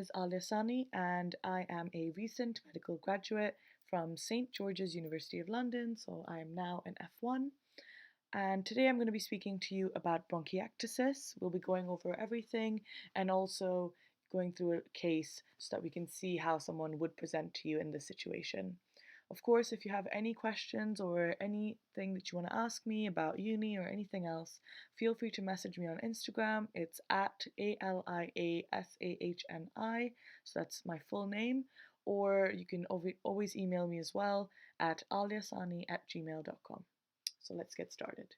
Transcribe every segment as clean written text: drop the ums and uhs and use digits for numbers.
is Alia Sahni, and I am a recent medical graduate from St. George's University of London, so I am now an F1. And today I'm going to be speaking to you about bronchiectasis. We'll be going over everything and also going through a case so that we can see how someone would present to you in this situation. Of course, if you have any questions or anything that you want to ask me about uni or anything else, feel free to message me on Instagram. It's at ALIASAHNI, so that's my full name. Or you can always email me as well at aliasani@gmail.com. So let's get started.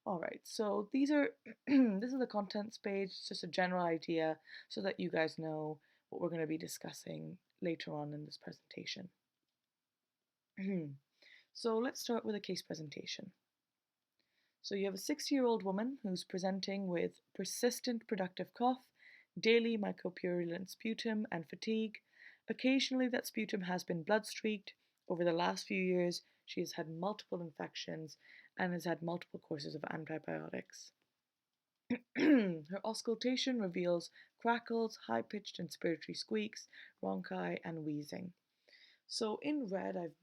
Alright, so these are this is the contents page. It's just a general idea so that you guys know what we're going to be discussing later on in this presentation. So let's start with a case presentation. So you have a 60-year-old woman who's presenting with persistent productive cough, daily micropurulent sputum, and fatigue. Occasionally that sputum has been blood-streaked. Over the last few years, she has had multiple infections and has had multiple courses of antibiotics. Her auscultation reveals crackles, high-pitched inspiratory squeaks, rhonchi, and wheezing. So in red, I've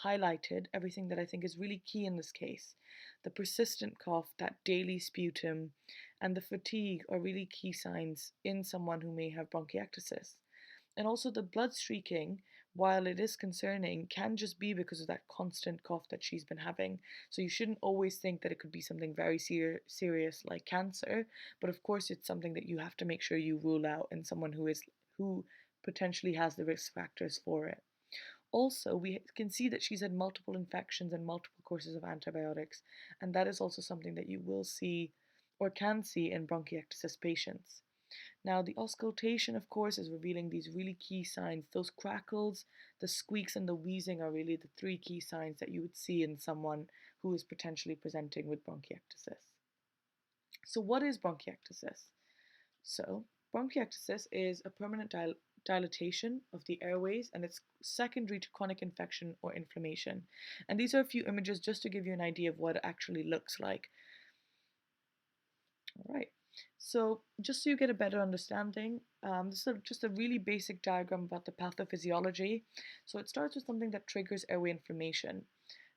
highlighted everything that I think is really key in this case. The persistent cough, that daily sputum, and the fatigue are really key signs in someone who may have bronchiectasis. And also the blood streaking, while it is concerning, can just be because of that constant cough that she's been having. So you shouldn't always think that it could be something very serious like cancer, but of course it's something that you have to make sure you rule out in someone who potentially has the risk factors for it. Also, we can see that she's had multiple infections and multiple courses of antibiotics, and that is also something that you will see or can see in bronchiectasis patients. Now, the auscultation, of course, is revealing these really key signs. Those crackles, the squeaks, and the wheezing are really the three key signs that you would see in someone who is potentially presenting with bronchiectasis. So what is bronchiectasis? So, bronchiectasis is a permanent dilatation of the airways, and it's secondary to chronic infection or inflammation. And these are a few images just to give you an idea of what it actually looks like. All right. So just so you get a better understanding, this is just a really basic diagram about the pathophysiology. So it starts with something that triggers airway inflammation.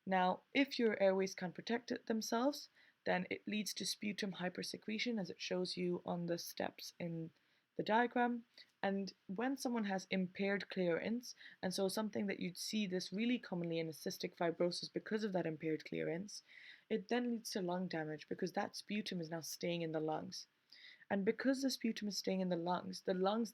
Now, if your airways can't protect it themselves, then it leads to sputum hypersecretion, as it shows you on the steps in the diagram. And when someone has impaired clearance, and so something that you'd see this really commonly in a cystic fibrosis because of that impaired clearance, it then leads to lung damage because that sputum is now staying in the lungs. And because the sputum is staying in the lungs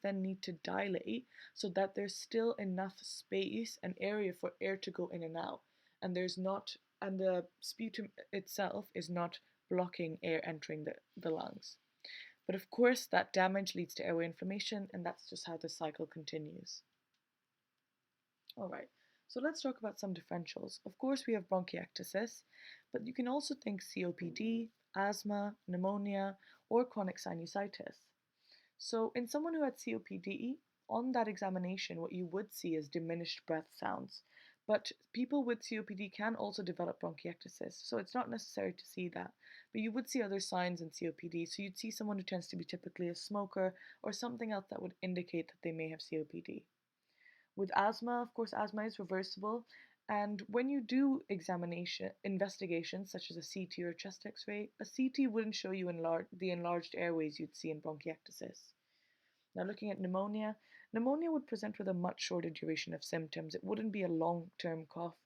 then need to dilate so that there's still enough space and area for air to go in and out. And the sputum itself is not blocking air entering the lungs. But of course, that damage leads to airway inflammation, and that's just how the cycle continues. All right, so let's talk about some differentials. Of course, we have bronchiectasis, but you can also think COPD, asthma, pneumonia, or chronic sinusitis. So in someone who had COPD, on that examination, what you would see is diminished breath sounds. But people with COPD can also develop bronchiectasis, so it's not necessary to see that. But you would see other signs in COPD, so you'd see someone who tends to be typically a smoker or something else that would indicate that they may have COPD. With asthma, of course, asthma is reversible, and when you do investigations such as a CT or chest X-ray, a CT wouldn't show you the enlarged airways you'd see in bronchiectasis. Now looking at pneumonia, pneumonia would present with a much shorter duration of symptoms. It wouldn't be a long-term cough.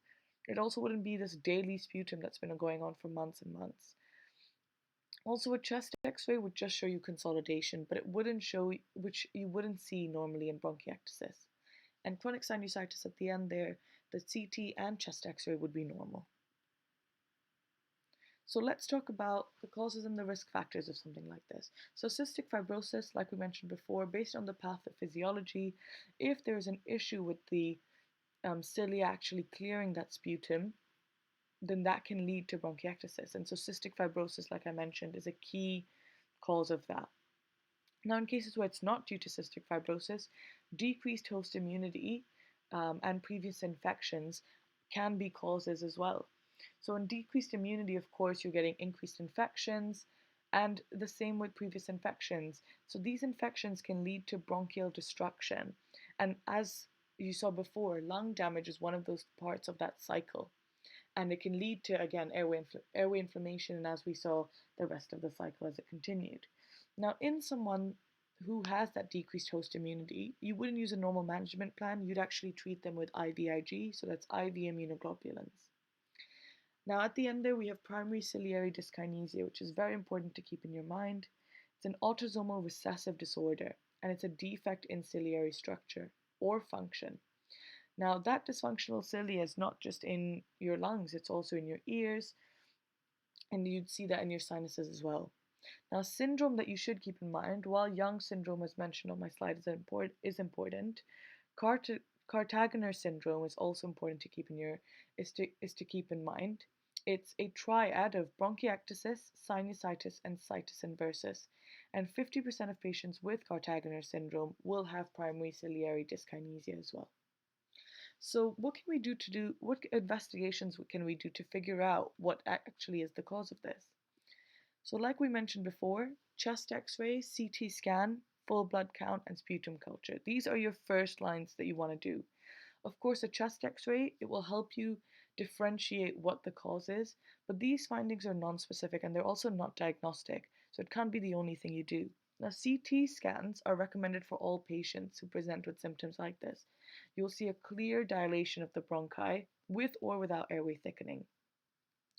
It also wouldn't be this daily sputum that's been going on for months and months. Also, a chest X-ray would just show you consolidation, but it wouldn't show, which you wouldn't see normally in bronchiectasis. And chronic sinusitis at the end there, the CT and chest X-ray would be normal. So let's talk about the causes and the risk factors of something like this. So cystic fibrosis, like we mentioned before, based on the pathophysiology, if there's an issue with the cilia actually clearing that sputum, then that can lead to bronchiectasis. And so cystic fibrosis, like I mentioned, is a key cause of that. Now, in cases where it's not due to cystic fibrosis, decreased host immunity and previous infections can be causes as well. So in decreased immunity, of course, you're getting increased infections, And the same with previous infections. So these infections can lead to bronchial destruction. And as you saw before, lung damage is one of those parts of that cycle. And it can lead to, again, airway inflammation, and as we saw, the rest of the cycle as it continued. Now, in someone who has that decreased host immunity, you wouldn't use a normal management plan. You'd actually treat them with IVIG, so that's IV immunoglobulins. Now, at the end there, we have primary ciliary dyskinesia, which is very important to keep in your mind. It's an autosomal recessive disorder, and it's a defect in ciliary structure or function. Now, that dysfunctional cilia is not just in your lungs, it's also in your ears, and you'd see that in your sinuses as well. Now, syndrome that you should keep in mind, while Young syndrome, as mentioned on my slide, is important, Cartaginer syndrome is also important to keep keep in mind. It's a triad of bronchiectasis, sinusitis, and situs inversus, and 50% of patients with Cartaginer syndrome will have primary ciliary dyskinesia as well. So what investigations can we do to figure out what actually is the cause of this? So like we mentioned before, chest x-ray, CT scan, full blood count, and sputum culture. These are your first lines that you want to do. Of course, a chest x-ray, it will help you differentiate what the cause is, but these findings are non-specific and they're also not diagnostic, so it can't be the only thing you do. Now, CT scans are recommended for all patients who present with symptoms like this. You'll see a clear dilation of the bronchi with or without airway thickening.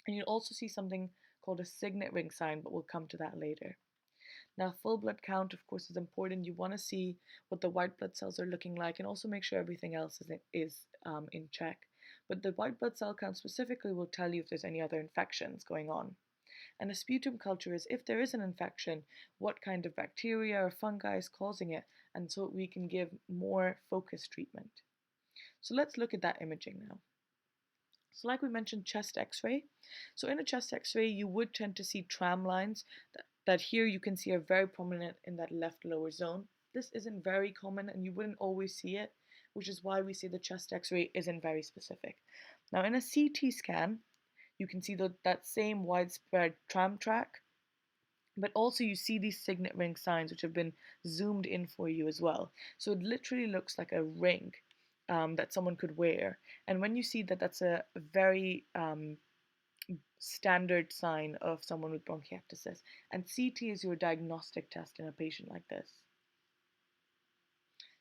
And you'll also see something called a signet ring sign, but we'll come to that later. Now, full blood count, of course, is important. You want to see what the white blood cells are looking like and also make sure everything else is in check. But the white blood cell count specifically will tell you if there's any other infections going on. And a sputum culture is if there is an infection, what kind of bacteria or fungi is causing it, and so we can give more focused treatment. So let's look at that imaging now. So like we mentioned, chest x-ray. So in a chest x-ray, you would tend to see tram lines that here you can see are very prominent in that left lower zone. This isn't very common and you wouldn't always see it, which is why we say the chest x-ray isn't very specific. Now in a CT scan, you can see that same widespread tram track, but also you see these signet ring signs which have been zoomed in for you as well. So it literally looks like a ring that someone could wear. And when you see that, that's a very standard sign of someone with bronchiectasis. And CT is your diagnostic test in a patient like this.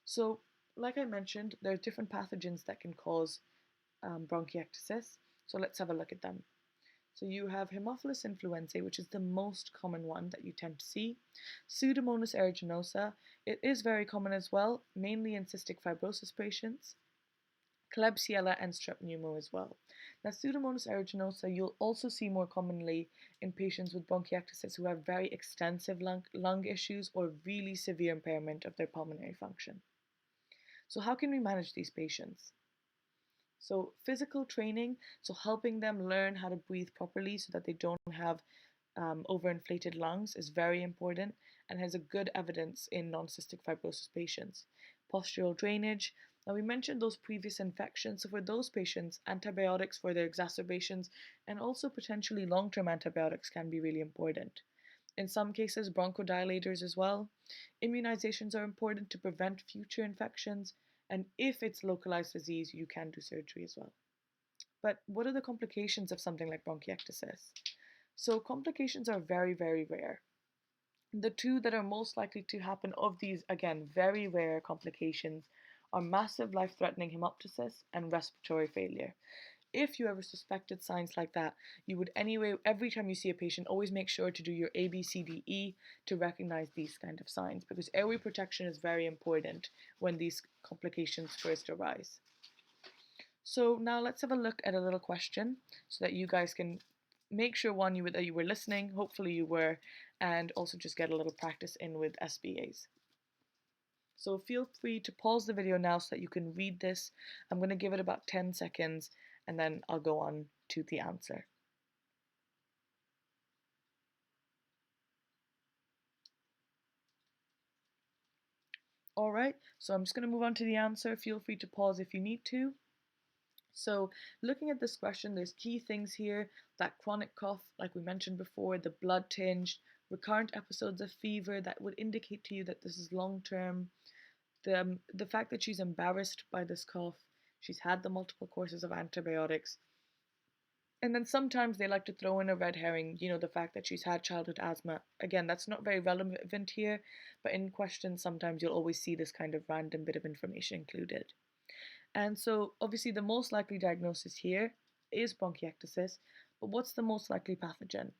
So, like I mentioned, there are different pathogens that can cause bronchiectasis. So let's have a look at them. So you have Haemophilus influenzae, which is the most common one that you tend to see. Pseudomonas aeruginosa, it is very common as well, mainly in cystic fibrosis patients. Klebsiella and strep pneumo as well. Now, Pseudomonas aeruginosa you'll also see more commonly in patients with bronchiectasis who have very extensive lung issues or really severe impairment of their pulmonary function. So how can we manage these patients? So physical training, so helping them learn how to breathe properly so that they don't have overinflated lungs is very important and has a good evidence in non-cystic fibrosis patients. Postural drainage. Now we mentioned those previous infections, so for those patients, antibiotics for their exacerbations and also potentially long-term antibiotics can be really important. In some cases, bronchodilators as well. Immunizations are important to prevent future infections, and if it's localized disease, you can do surgery as well. But what are the complications of something like bronchiectasis? So complications are very, very rare. The two that are most likely to happen of these, again, very rare complications are massive life-threatening hemoptysis and respiratory failure. If you ever suspected signs like that, you would anyway, every time you see a patient, always make sure to do your A, B, C, D, E to recognize these kind of signs, because airway protection is very important when these complications first arise. So now let's have a look at a little question so that you guys can make sure, one, that you were listening, hopefully you were, and also just get a little practice in with SBAs. So feel free to pause the video now so that you can read this. I'm going to give it about 10 seconds and then I'll go on to the answer. Alright, so I'm just going to move on to the answer. Feel free to pause if you need to. So looking at this question, there's key things here. That chronic cough, like we mentioned before, the blood tinged, recurrent episodes of fever that would indicate to you that this is long term. The fact that she's embarrassed by this cough, she's had the multiple courses of antibiotics. And then sometimes they like to throw in a red herring, the fact that she's had childhood asthma. Again, that's not very relevant here, but in questions, sometimes you'll always see this kind of random bit of information included. And so, obviously, the most likely diagnosis here is bronchiectasis, but what's the most likely pathogen?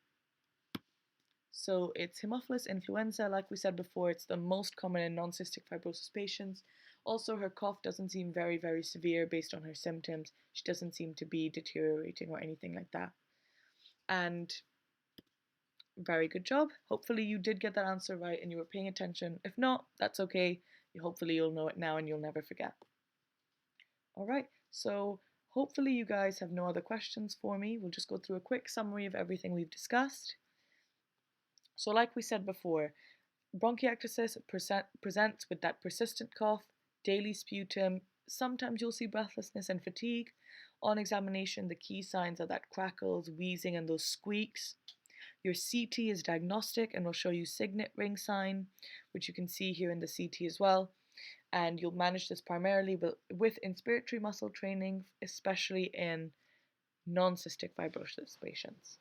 So it's Haemophilus influenza. Like we said before, it's the most common in non-cystic fibrosis patients. Also, her cough doesn't seem very, very severe based on her symptoms. She doesn't seem to be deteriorating or anything like that. And very good job. Hopefully you did get that answer right and you were paying attention. If not, that's okay. Hopefully you'll know it now and you'll never forget. All right, so hopefully you guys have no other questions for me. We'll just go through a quick summary of everything we've discussed. So like we said before, bronchiectasis presents with that persistent cough, daily sputum. Sometimes you'll see breathlessness and fatigue. On examination, the key signs are that crackles, wheezing, and those squeaks. Your CT is diagnostic and will show you signet ring sign, which you can see here in the CT as well. And you'll manage this primarily with inspiratory muscle training, especially in non-cystic fibrosis patients.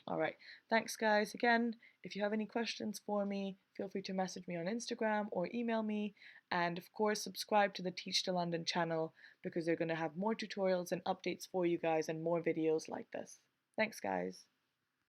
All right, thanks guys. Again, if you have any questions for me, feel free to message me on Instagram or email me. And of course, subscribe to the Teach to London channel because they're going to have more tutorials and updates for you guys and more videos like this. Thanks guys.